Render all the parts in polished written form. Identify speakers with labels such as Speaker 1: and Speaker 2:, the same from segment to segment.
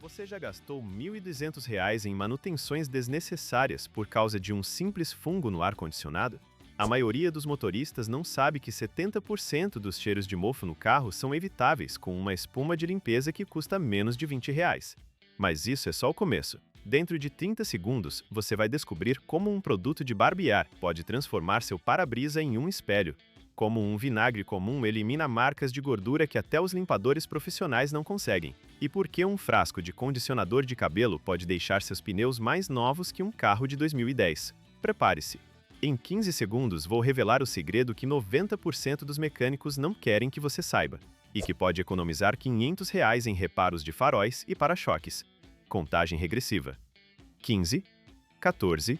Speaker 1: Você já gastou R$ 1.200 em manutenções desnecessárias por causa de um simples fungo no ar-condicionado? A maioria dos motoristas não sabe que 70% dos cheiros de mofo no carro são evitáveis com uma espuma de limpeza que custa menos de R$ 20. Mas isso é só o começo. Dentro de 30 segundos, você vai descobrir como um produto de barbear pode transformar seu para-brisa em um espelho. Como um vinagre comum elimina marcas de gordura que até os limpadores profissionais não conseguem. E por que um frasco de condicionador de cabelo pode deixar seus pneus mais novos que um carro de 2010? Prepare-se! Em 15 segundos vou revelar o segredo que 90% dos mecânicos não querem que você saiba, e que pode economizar R$ 500 em reparos de faróis e para-choques. Contagem regressiva. 15, 14,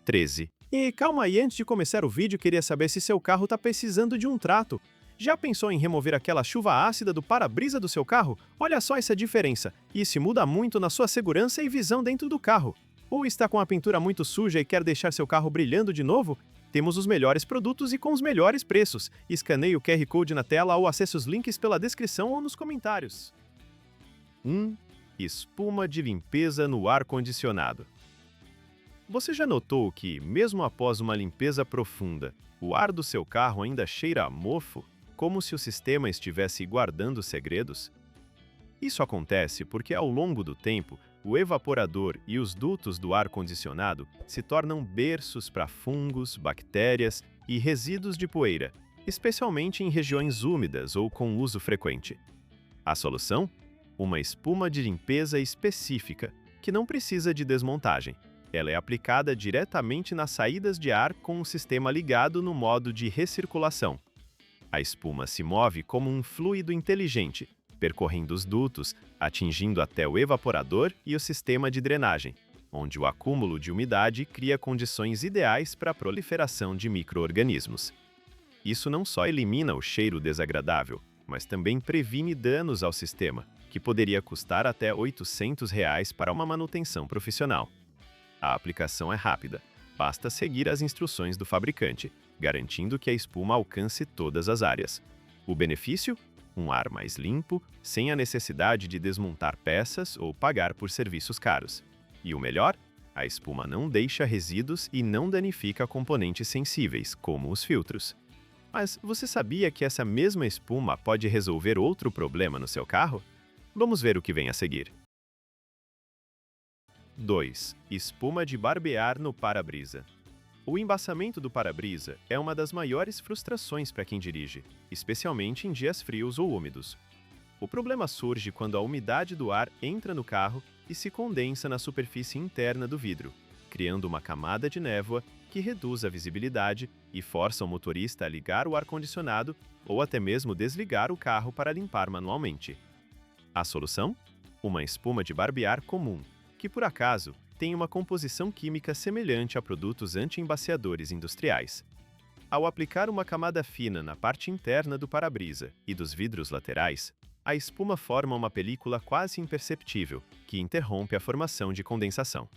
Speaker 1: 13... E calma aí, antes de começar o vídeo, queria saber se seu carro está precisando de um trato. Já pensou em remover aquela chuva ácida do para-brisa do seu carro? Olha só essa diferença. Isso muda muito na sua segurança e visão dentro do carro. Ou está com a pintura muito suja e quer deixar seu carro brilhando de novo? Temos os melhores produtos e com os melhores preços. Escaneie o QR Code na tela ou acesse os links pela descrição ou nos comentários. 1. Espuma de limpeza no ar-condicionado. Você já notou que, mesmo após uma limpeza profunda, o ar do seu carro ainda cheira a mofo, como se o sistema estivesse guardando segredos? Isso acontece porque, ao longo do tempo, o evaporador e os dutos do ar-condicionado se tornam berços para fungos, bactérias e resíduos de poeira, especialmente em regiões úmidas ou com uso frequente. A solução? Uma espuma de limpeza específica, que não precisa de desmontagem. Ela é aplicada diretamente nas saídas de ar com o sistema ligado no modo de recirculação. A espuma se move como um fluido inteligente, percorrendo os dutos, atingindo até o evaporador e o sistema de drenagem, onde o acúmulo de umidade cria condições ideais para a proliferação de micro-organismos. Isso não só elimina o cheiro desagradável, mas também previne danos ao sistema, que poderia custar até R$ 800 para uma manutenção profissional. A aplicação é rápida, basta seguir as instruções do fabricante, garantindo que a espuma alcance todas as áreas. O benefício? Um ar mais limpo, sem a necessidade de desmontar peças ou pagar por serviços caros. E o melhor? A espuma não deixa resíduos e não danifica componentes sensíveis, como os filtros. Mas você sabia que essa mesma espuma pode resolver outro problema no seu carro? Vamos ver o que vem a seguir. 2. Espuma de barbear no para-brisa. O embaçamento do para-brisa é uma das maiores frustrações para quem dirige, especialmente em dias frios ou úmidos. O problema surge quando a umidade do ar entra no carro e se condensa na superfície interna do vidro, criando uma camada de névoa que reduz a visibilidade e força o motorista a ligar o ar-condicionado ou até mesmo desligar o carro para limpar manualmente. A solução? Uma espuma de barbear comum, que por acaso tem uma composição química semelhante a produtos anti-embaciadores industriais. Ao aplicar uma camada fina na parte interna do para-brisa e dos vidros laterais, a espuma forma uma película quase imperceptível, que interrompe a formação de condensação.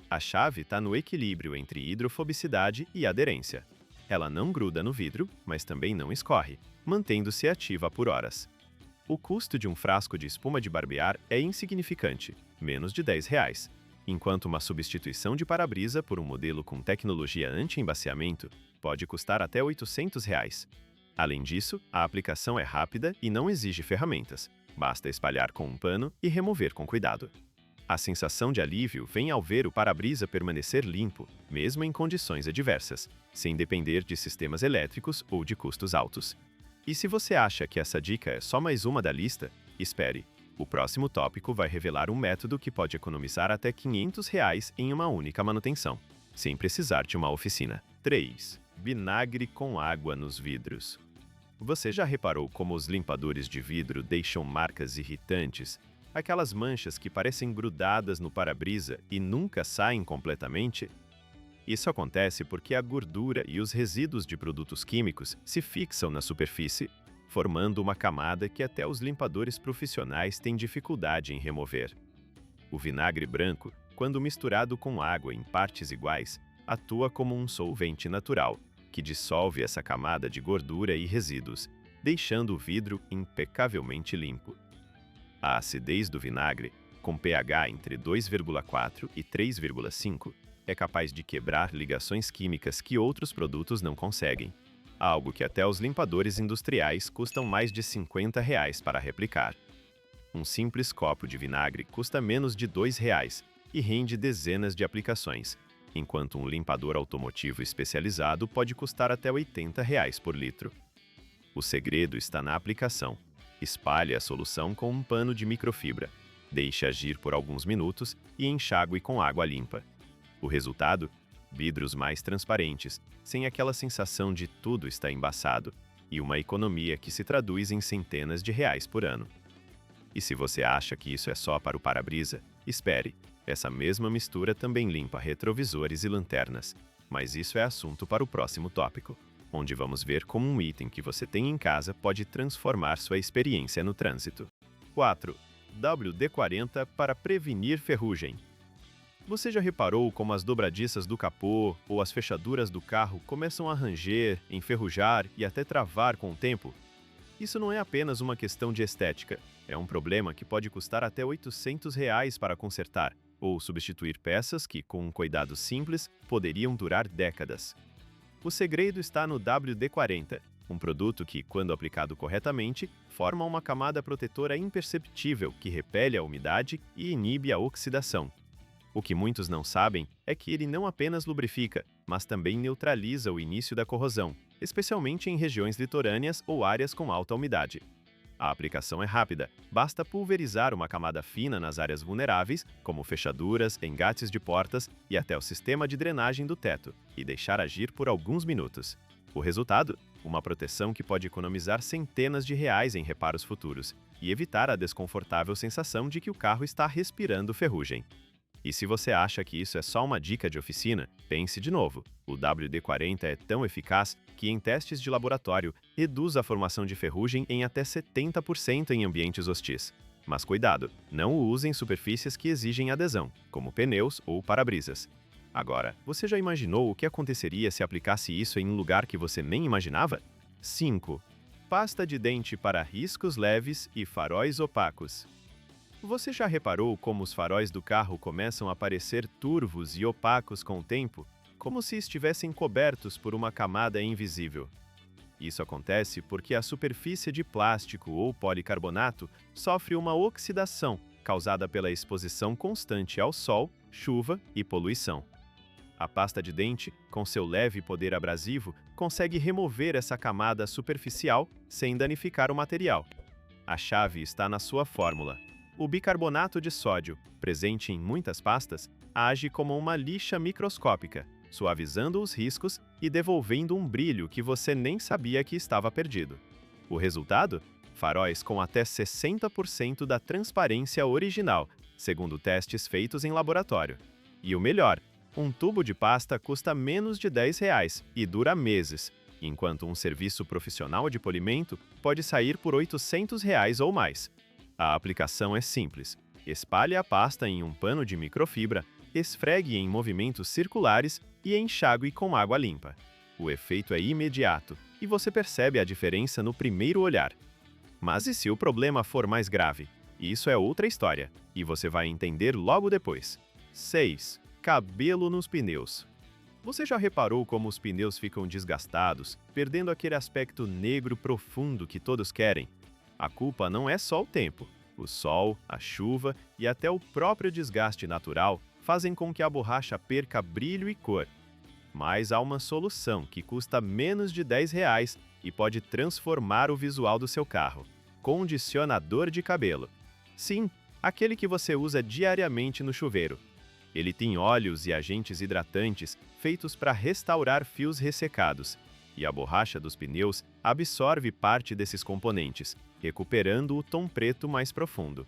Speaker 1: A chave está no equilíbrio entre hidrofobicidade e aderência. Ela não gruda no vidro, mas também não escorre, mantendo-se ativa por horas. O custo de um frasco de espuma de barbear é insignificante, menos de R$ 10, enquanto uma substituição de para-brisa por um modelo com tecnologia anti-embaciamento pode custar até R$ 800. Além disso, a aplicação é rápida e não exige ferramentas, basta espalhar com um pano e remover com cuidado. A sensação de alívio vem ao ver o para-brisa permanecer limpo, mesmo em condições adversas, sem depender de sistemas elétricos ou de custos altos. E se você acha que essa dica é só mais uma da lista, espere. O próximo tópico vai revelar um método que pode economizar até R$ 500 em uma única manutenção, sem precisar de uma oficina. 3. Vinagre com água nos vidros. Você já reparou como os limpadores de vidro deixam marcas irritantes? Aquelas manchas que parecem grudadas no para-brisa e nunca saem completamente? Isso acontece porque a gordura e os resíduos de produtos químicos se fixam na superfície, formando uma camada que até os limpadores profissionais têm dificuldade em remover. O vinagre branco, quando misturado com água em partes iguais, atua como um solvente natural, que dissolve essa camada de gordura e resíduos, deixando o vidro impecavelmente limpo. A acidez do vinagre com pH entre 2,4 e 3,5, é capaz de quebrar ligações químicas que outros produtos não conseguem, algo que até os limpadores industriais custam mais de R$ 50 para replicar. Um simples copo de vinagre custa menos de R$ 2 e rende dezenas de aplicações, enquanto um limpador automotivo especializado pode custar até R$ 80 por litro. O segredo está na aplicação. Espalhe a solução com um pano de microfibra, deixe agir por alguns minutos e enxague com água limpa. O resultado? Vidros mais transparentes, sem aquela sensação de tudo está embaçado, e uma economia que se traduz em centenas de reais por ano. E se você acha que isso é só para o para-brisa, espere, essa mesma mistura também limpa retrovisores e lanternas, mas isso é assunto para o próximo tópico, onde vamos ver como um item que você tem em casa pode transformar sua experiência no trânsito. 4. WD-40 para prevenir ferrugem. Você já reparou como as dobradiças do capô ou as fechaduras do carro começam a ranger, enferrujar e até travar com o tempo? Isso não é apenas uma questão de estética, é um problema que pode custar até R$ 800 para consertar, ou substituir peças que, com um cuidado simples, poderiam durar décadas. O segredo está no WD-40, um produto que, quando aplicado corretamente, forma uma camada protetora imperceptível que repele a umidade e inibe a oxidação. O que muitos não sabem é que ele não apenas lubrifica, mas também neutraliza o início da corrosão, especialmente em regiões litorâneas ou áreas com alta umidade. A aplicação é rápida, basta pulverizar uma camada fina nas áreas vulneráveis, como fechaduras, engates de portas e até o sistema de drenagem do teto, e deixar agir por alguns minutos. O resultado? Uma proteção que pode economizar centenas de reais em reparos futuros e evitar a desconfortável sensação de que o carro está respirando ferrugem. E se você acha que isso é só uma dica de oficina, pense de novo. O WD-40 é tão eficaz que, em testes de laboratório, reduz a formação de ferrugem em até 70% em ambientes hostis. Mas cuidado, não o use em superfícies que exigem adesão, como pneus ou para-brisas. Agora, você já imaginou o que aconteceria se aplicasse isso em um lugar que você nem imaginava? 5. Pasta de dente para riscos leves e faróis opacos. Você já reparou como os faróis do carro começam a parecer turvos e opacos com o tempo, como se estivessem cobertos por uma camada invisível? Isso acontece porque a superfície de plástico ou policarbonato sofre uma oxidação causada pela exposição constante ao sol, chuva e poluição. A pasta de dente, com seu leve poder abrasivo, consegue remover essa camada superficial sem danificar o material. A chave está na sua fórmula. O bicarbonato de sódio, presente em muitas pastas, age como uma lixa microscópica, suavizando os riscos e devolvendo um brilho que você nem sabia que estava perdido. O resultado? Faróis com até 60% da transparência original, segundo testes feitos em laboratório. E o melhor, um tubo de pasta custa menos de R$ 10 e dura meses, enquanto um serviço profissional de polimento pode sair por R$ 800 ou mais. A aplicação é simples. Espalhe a pasta em um pano de microfibra, esfregue em movimentos circulares e enxague com água limpa. O efeito é imediato e você percebe a diferença no primeiro olhar. Mas e se o problema for mais grave? Isso é outra história, e você vai entender logo depois. 6. Cabelo nos pneus. Você já reparou como os pneus ficam desgastados, perdendo aquele aspecto negro profundo que todos querem? A culpa não é só o tempo. O sol, a chuva e até o próprio desgaste natural fazem com que a borracha perca brilho e cor. Mas há uma solução que custa menos de R$ 10 e pode transformar o visual do seu carro: condicionador de cabelo. Sim, aquele que você usa diariamente no chuveiro. Ele tem óleos e agentes hidratantes feitos para restaurar fios ressecados, e a borracha dos pneus absorve parte desses componentes, recuperando o tom preto mais profundo.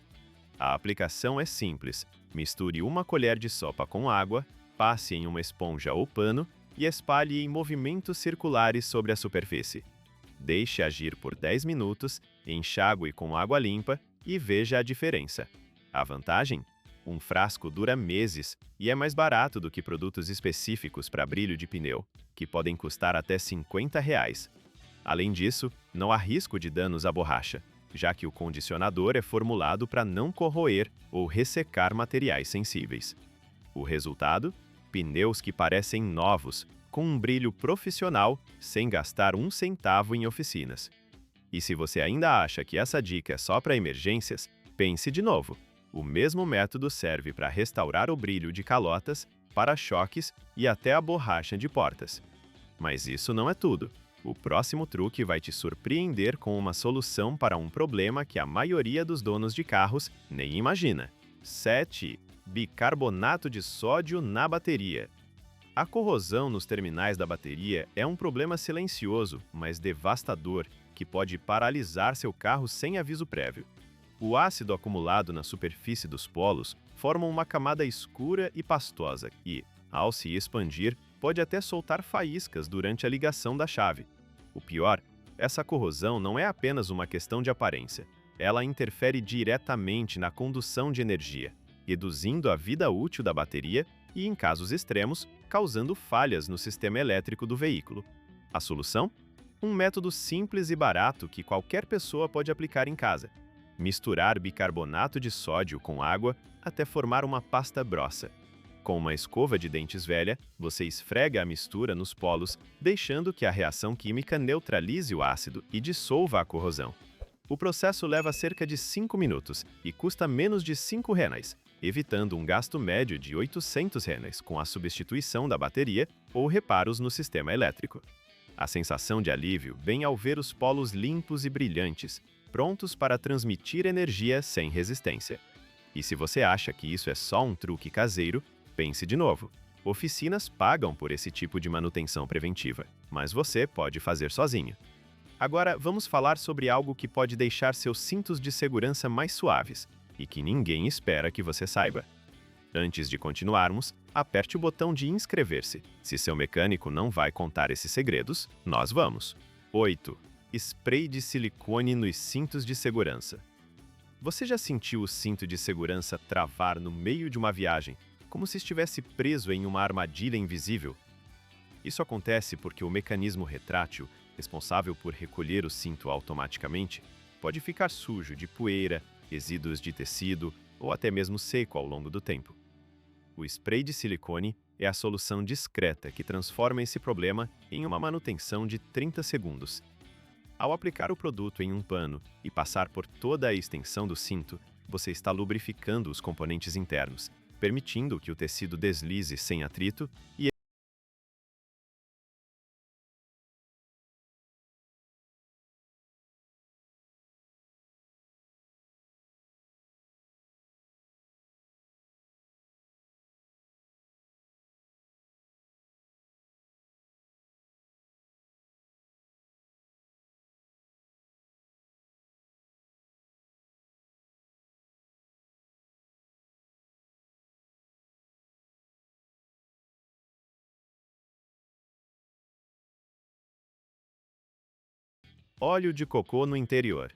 Speaker 1: A aplicação é simples. Misture uma colher de sopa com água, passe em uma esponja ou pano e espalhe em movimentos circulares sobre a superfície. Deixe agir por 10 minutos, enxague com água limpa e veja a diferença. A vantagem? Um frasco dura meses e é mais barato do que produtos específicos para brilho de pneu, que podem custar até R$ 50. Além disso, não há risco de danos à borracha. já que o condicionador é formulado para não corroer ou ressecar materiais sensíveis. O resultado? Pneus que parecem novos, com um brilho profissional, sem gastar um centavo em oficinas. E se você ainda acha que essa dica é só para emergências, pense de novo. O mesmo método serve para restaurar o brilho de calotas, para-choques e até a borracha de portas. Mas isso não é tudo. O próximo truque vai te surpreender com uma solução para um problema que a maioria dos donos de carros nem imagina. 7. Bicarbonato de sódio na bateria. A corrosão nos terminais da bateria é um problema silencioso, mas devastador, que pode paralisar seu carro sem aviso prévio. O ácido acumulado na superfície dos polos forma uma camada escura e pastosa e, ao se expandir, pode até soltar faíscas durante a ligação da chave. O pior, essa corrosão não é apenas uma questão de aparência. Ela interfere diretamente na condução de energia, reduzindo a vida útil da bateria e, em casos extremos, causando falhas no sistema elétrico do veículo. A solução? Um método simples e barato que qualquer pessoa pode aplicar em casa. Misturar bicarbonato de sódio com água até formar uma pasta grossa. Com uma escova de dentes velha, você esfrega a mistura nos polos, deixando que a reação química neutralize o ácido e dissolva a corrosão. O processo leva cerca de 5 minutos e custa menos de R$5, evitando um gasto médio de R$800 com a substituição da bateria ou reparos no sistema elétrico. A sensação de alívio vem ao ver os polos limpos e brilhantes, prontos para transmitir energia sem resistência. E se você acha que isso é só um truque caseiro, pense de novo. Oficinas pagam por esse tipo de manutenção preventiva, mas você pode fazer sozinho. Agora, vamos falar sobre algo que pode deixar seus cintos de segurança mais suaves e que ninguém espera que você saiba. Antes de continuarmos, aperte o botão de inscrever-se. Se seu mecânico não vai contar esses segredos, nós vamos. 8. Spray de silicone nos cintos de segurança. Você já sentiu o cinto de segurança travar no meio de uma viagem, como se estivesse preso em uma armadilha invisível? Isso acontece porque o mecanismo retrátil, responsável por recolher o cinto automaticamente, pode ficar sujo de poeira, resíduos de tecido ou até mesmo seco ao longo do tempo. O spray de silicone é a solução discreta que transforma esse problema em uma manutenção de 30 segundos. Ao aplicar o produto em um pano e passar por toda a extensão do cinto, você está lubrificando os componentes internos, permitindo que o tecido deslize sem atrito e óleo de cocô no interior.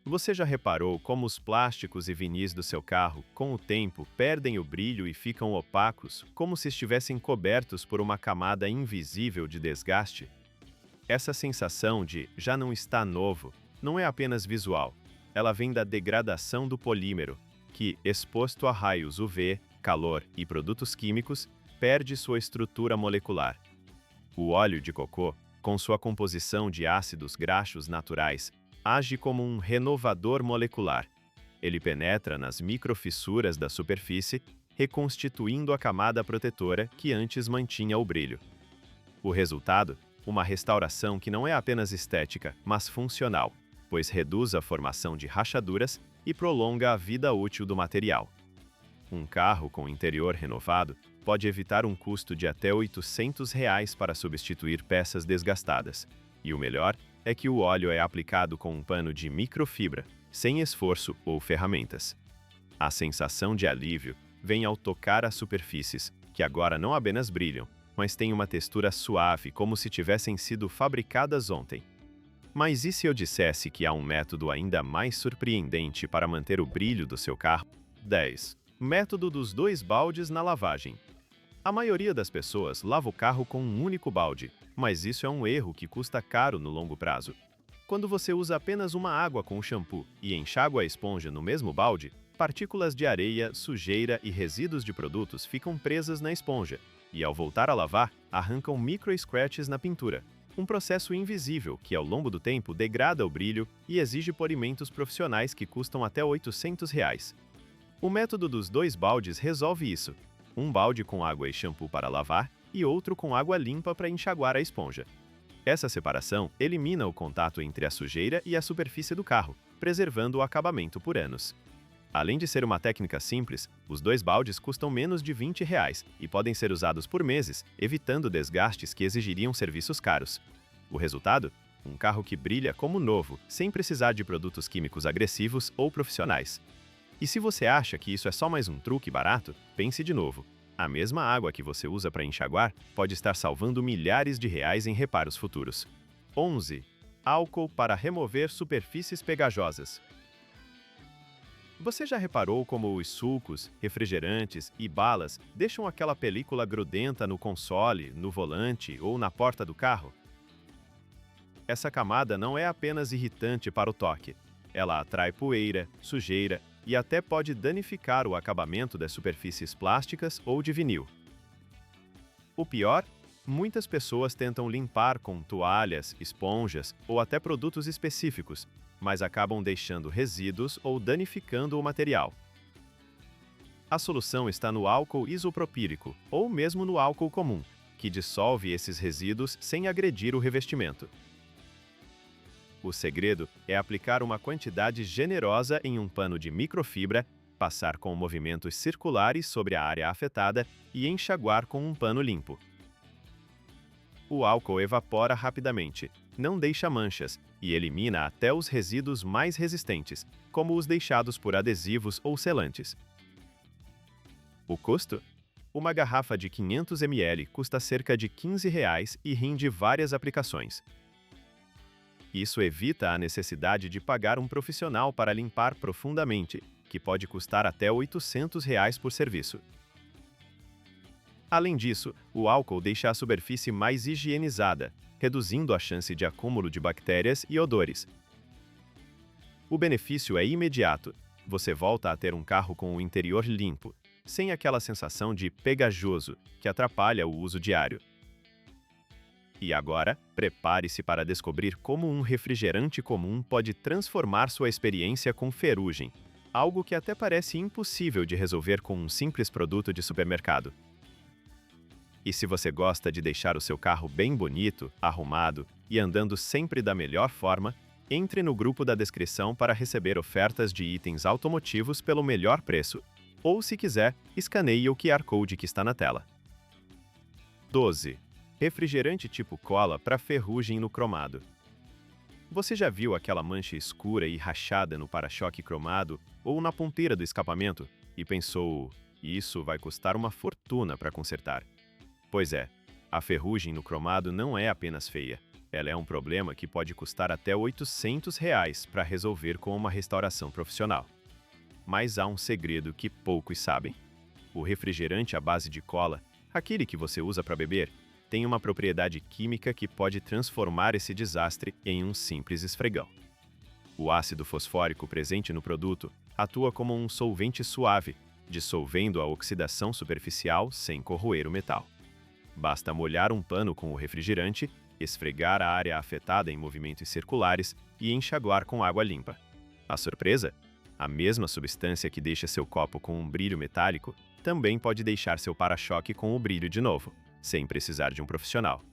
Speaker 1: Você já reparou como os plásticos e vinis do seu carro, com o tempo, perdem o brilho e ficam opacos, como se estivessem cobertos por uma camada invisível de desgaste? Essa sensação de já não está novo não é apenas visual. Ela vem da degradação do polímero, que, exposto a raios UV, calor e produtos químicos, perde sua estrutura molecular. O óleo de cocô, com sua composição de ácidos graxos naturais, age como um renovador molecular. Ele penetra nas microfissuras da superfície, reconstituindo a camada protetora que antes mantinha o brilho. O resultado? Uma restauração que não é apenas estética, mas funcional, pois reduz a formação de rachaduras e prolonga a vida útil do material. Um carro com interior renovado pode evitar um custo de até R$800 para substituir peças desgastadas. E o melhor é que o óleo é aplicado com um pano de microfibra, sem esforço ou ferramentas. A sensação de alívio vem ao tocar as superfícies, que agora não apenas brilham, mas têm uma textura suave, como se tivessem sido fabricadas ontem. Mas e se eu dissesse que há um método ainda mais surpreendente para manter o brilho do seu carro? 10. Método dos 2 baldes na lavagem. A maioria das pessoas lava o carro com um único balde, mas isso é um erro que custa caro no longo prazo. Quando você usa apenas uma água com o shampoo e enxágua a esponja no mesmo balde, partículas de areia, sujeira e resíduos de produtos ficam presas na esponja e, ao voltar a lavar, arrancam micro-scratches na pintura. Um processo invisível que, ao longo do tempo, degrada o brilho e exige polimentos profissionais que custam até R$ 800. O método dos 2 baldes resolve isso. Um balde com água e shampoo para lavar e outro com água limpa para enxaguar a esponja. Essa separação elimina o contato entre a sujeira e a superfície do carro, preservando o acabamento por anos. Além de ser uma técnica simples, os 2 baldes custam menos de R$ 20 e podem ser usados por meses, evitando desgastes que exigiriam serviços caros. O resultado? Um carro que brilha como novo, sem precisar de produtos químicos agressivos ou profissionais. E se você acha que isso é só mais um truque barato, pense de novo. A mesma água que você usa para enxaguar pode estar salvando milhares de reais em reparos futuros. 11. Álcool para remover superfícies pegajosas. Você já reparou como os sucos, refrigerantes e balas deixam aquela película grudenta no console, no volante ou na porta do carro? Essa camada não é apenas irritante para o toque. Ela atrai poeira, sujeira e até pode danificar o acabamento das superfícies plásticas ou de vinil. O pior? Muitas pessoas tentam limpar com toalhas, esponjas ou até produtos específicos, mas acabam deixando resíduos ou danificando o material. A solução está no álcool isopropílico ou mesmo no álcool comum, que dissolve esses resíduos sem agredir o revestimento. O segredo é aplicar uma quantidade generosa em um pano de microfibra, passar com movimentos circulares sobre a área afetada e enxaguar com um pano limpo. O álcool evapora rapidamente, não deixa manchas e elimina até os resíduos mais resistentes, como os deixados por adesivos ou selantes. O custo? Uma garrafa de 500 ml custa cerca de R$ 15 e rende várias aplicações. Isso evita a necessidade de pagar um profissional para limpar profundamente, que pode custar até R$ 800 por serviço. Além disso, o álcool deixa a superfície mais higienizada, reduzindo a chance de acúmulo de bactérias e odores. O benefício é imediato. Você volta a ter um carro com o interior limpo, sem aquela sensação de pegajoso que atrapalha o uso diário. E agora, prepare-se para descobrir como um refrigerante comum pode transformar sua experiência com ferrugem, algo que até parece impossível de resolver com um simples produto de supermercado. E se você gosta de deixar o seu carro bem bonito, arrumado e andando sempre da melhor forma, entre no grupo da descrição para receber ofertas de itens automotivos pelo melhor preço, ou, se quiser, escaneie o QR Code que está na tela. 12. Refrigerante tipo cola para ferrugem no cromado. Você já viu aquela mancha escura e rachada no para-choque cromado ou na ponteira do escapamento e pensou, isso vai custar uma fortuna para consertar? Pois é, a ferrugem no cromado não é apenas feia, ela é um problema que pode custar até R$ 800 para resolver com uma restauração profissional. Mas há um segredo que poucos sabem. O refrigerante à base de cola, aquele que você usa para beber, tem uma propriedade química que pode transformar esse desastre em um simples esfregão. O ácido fosfórico presente no produto atua como um solvente suave, dissolvendo a oxidação superficial sem corroer o metal. Basta molhar um pano com o refrigerante, esfregar a área afetada em movimentos circulares e enxaguar com água limpa. A surpresa? A mesma substância que deixa seu copo com um brilho metálico também pode deixar seu para-choque com o brilho de novo, sem precisar de um profissional.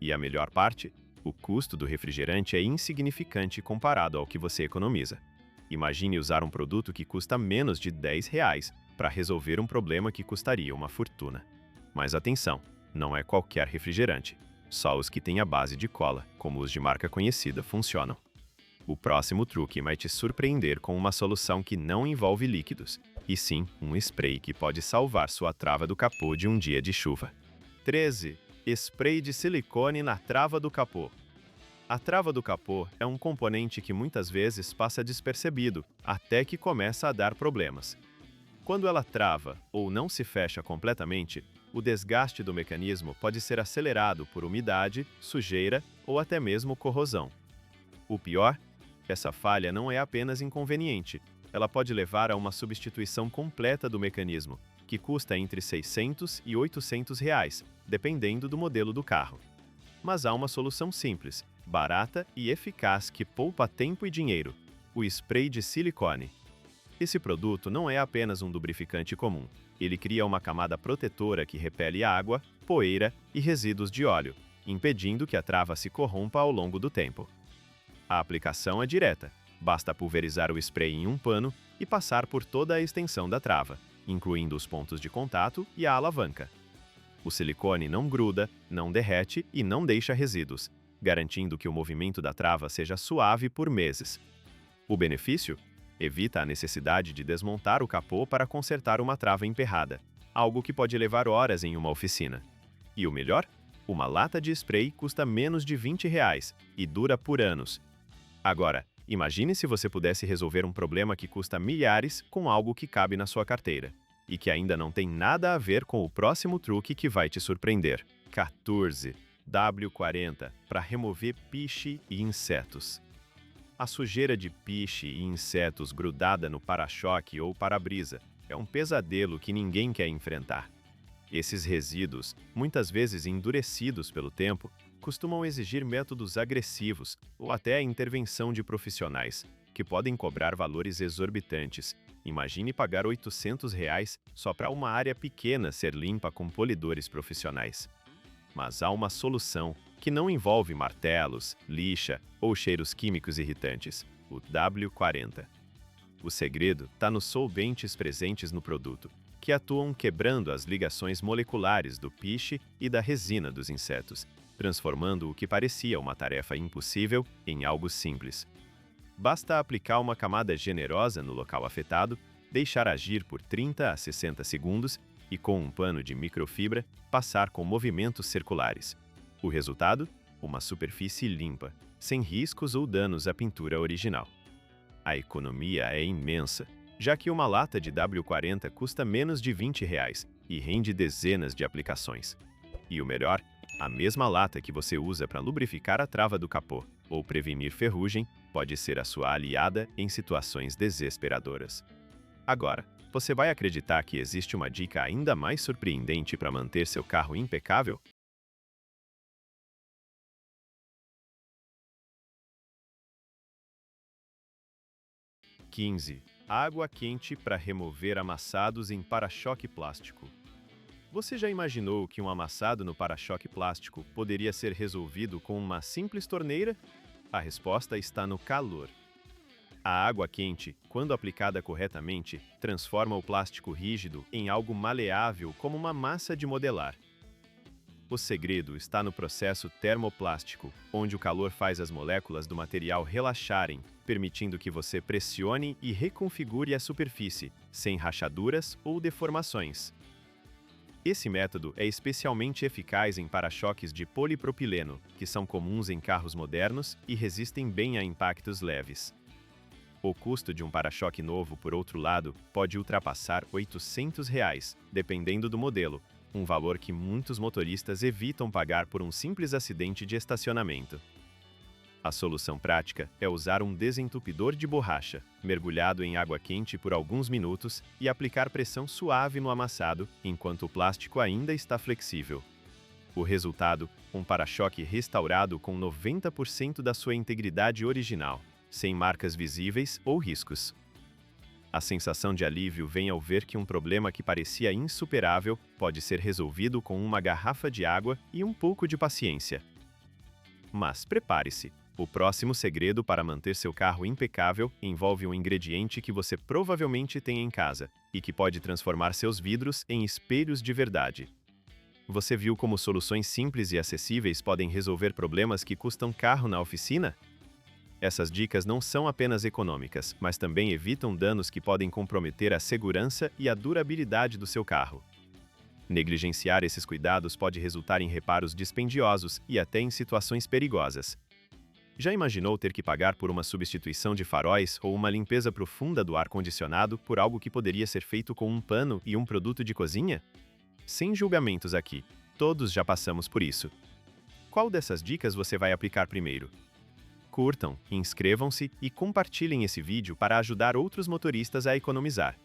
Speaker 1: E a melhor parte? O custo do refrigerante é insignificante comparado ao que você economiza. Imagine usar um produto que custa menos de R$ 10 para resolver um problema que custaria uma fortuna. Mas atenção, não é qualquer refrigerante. Só os que têm a base de cola, como os de marca conhecida, funcionam. O próximo truque vai te surpreender com uma solução que não envolve líquidos, e sim um spray que pode salvar sua trava do capô de um dia de chuva. 13. Spray de silicone na trava do capô. A trava do capô é um componente que muitas vezes passa despercebido, até que começa a dar problemas. Quando ela trava ou não se fecha completamente, o desgaste do mecanismo pode ser acelerado por umidade, sujeira ou até mesmo corrosão. O pior? Essa falha não é apenas inconveniente, ela pode levar a uma substituição completa do mecanismo, que custa entre 600 e 800 reais, dependendo do modelo do carro. Mas há uma solução simples, barata e eficaz que poupa tempo e dinheiro: o spray de silicone. Esse produto não é apenas um lubrificante comum. Ele cria uma camada protetora que repele água, poeira e resíduos de óleo, impedindo que a trava se corrompa ao longo do tempo. A aplicação é direta. Basta pulverizar o spray em um pano e passar por toda a extensão da trava, incluindo os pontos de contato e a alavanca. O silicone não gruda, não derrete e não deixa resíduos, garantindo que o movimento da trava seja suave por meses. O benefício? Evita a necessidade de desmontar o capô para consertar uma trava emperrada, algo que pode levar horas em uma oficina. E o melhor? Uma lata de spray custa menos de R$ 20 e dura por anos. Agora, imagine se você pudesse resolver um problema que custa milhares com algo que cabe na sua carteira e que ainda não tem nada a ver com o próximo truque que vai te surpreender. 14. W40 para remover piche e insetos. A sujeira de piche e insetos grudada no para-choque ou para-brisa é um pesadelo que ninguém quer enfrentar. Esses resíduos, muitas vezes endurecidos pelo tempo, costumam exigir métodos agressivos ou até a intervenção de profissionais, que podem cobrar valores exorbitantes. Imagine pagar R$ 800 só para uma área pequena ser limpa com polidores profissionais. Mas há uma solução que não envolve martelos, lixa ou cheiros químicos irritantes: o W40. O segredo está nos solventes presentes no produto, que atuam quebrando as ligações moleculares do piche e da resina dos insetos, transformando o que parecia uma tarefa impossível em algo simples. Basta aplicar uma camada generosa no local afetado, deixar agir por 30 a 60 segundos e, com um pano de microfibra, passar com movimentos circulares. O resultado? Uma superfície limpa, sem riscos ou danos à pintura original. A economia é imensa, já que uma lata de W40 custa menos de R$ 20 e rende dezenas de aplicações. E o melhor? A mesma lata que você usa para lubrificar a trava do capô ou prevenir ferrugem pode ser a sua aliada em situações desesperadoras. Agora, você vai acreditar que existe uma dica ainda mais surpreendente para manter seu carro impecável? 15. Água quente para remover amassados em para-choque plástico. Você já imaginou que um amassado no para-choque plástico poderia ser resolvido com uma simples torneira? A resposta está no calor. A água quente, quando aplicada corretamente, transforma o plástico rígido em algo maleável como uma massa de modelar. O segredo está no processo termoplástico, onde o calor faz as moléculas do material relaxarem, permitindo que você pressione e reconfigure a superfície, sem rachaduras ou deformações. Esse método é especialmente eficaz em para-choques de polipropileno, que são comuns em carros modernos e resistem bem a impactos leves. O custo de um para-choque novo, por outro lado, pode ultrapassar R$ 800, dependendo do modelo, um valor que muitos motoristas evitam pagar por um simples acidente de estacionamento. A solução prática é usar um desentupidor de borracha, mergulhado em água quente por alguns minutos e aplicar pressão suave no amassado enquanto o plástico ainda está flexível. O resultado? Um para-choque restaurado com 90% da sua integridade original, sem marcas visíveis ou riscos. A sensação de alívio vem ao ver que um problema que parecia insuperável pode ser resolvido com uma garrafa de água e um pouco de paciência. Mas prepare-se! O próximo segredo para manter seu carro impecável envolve um ingrediente que você provavelmente tem em casa e que pode transformar seus vidros em espelhos de verdade. Você viu como soluções simples e acessíveis podem resolver problemas que custam caro na oficina? Essas dicas não são apenas econômicas, mas também evitam danos que podem comprometer a segurança e a durabilidade do seu carro. Negligenciar esses cuidados pode resultar em reparos dispendiosos e até em situações perigosas. Já imaginou ter que pagar por uma substituição de faróis ou uma limpeza profunda do ar-condicionado por algo que poderia ser feito com um pano e um produto de cozinha? Sem julgamentos aqui, todos já passamos por isso. Qual dessas dicas você vai aplicar primeiro? Curtam, inscrevam-se e compartilhem esse vídeo para ajudar outros motoristas a economizar.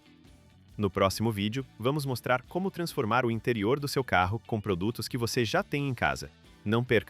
Speaker 1: No próximo vídeo, vamos mostrar como transformar o interior do seu carro com produtos que você já tem em casa. Não perca!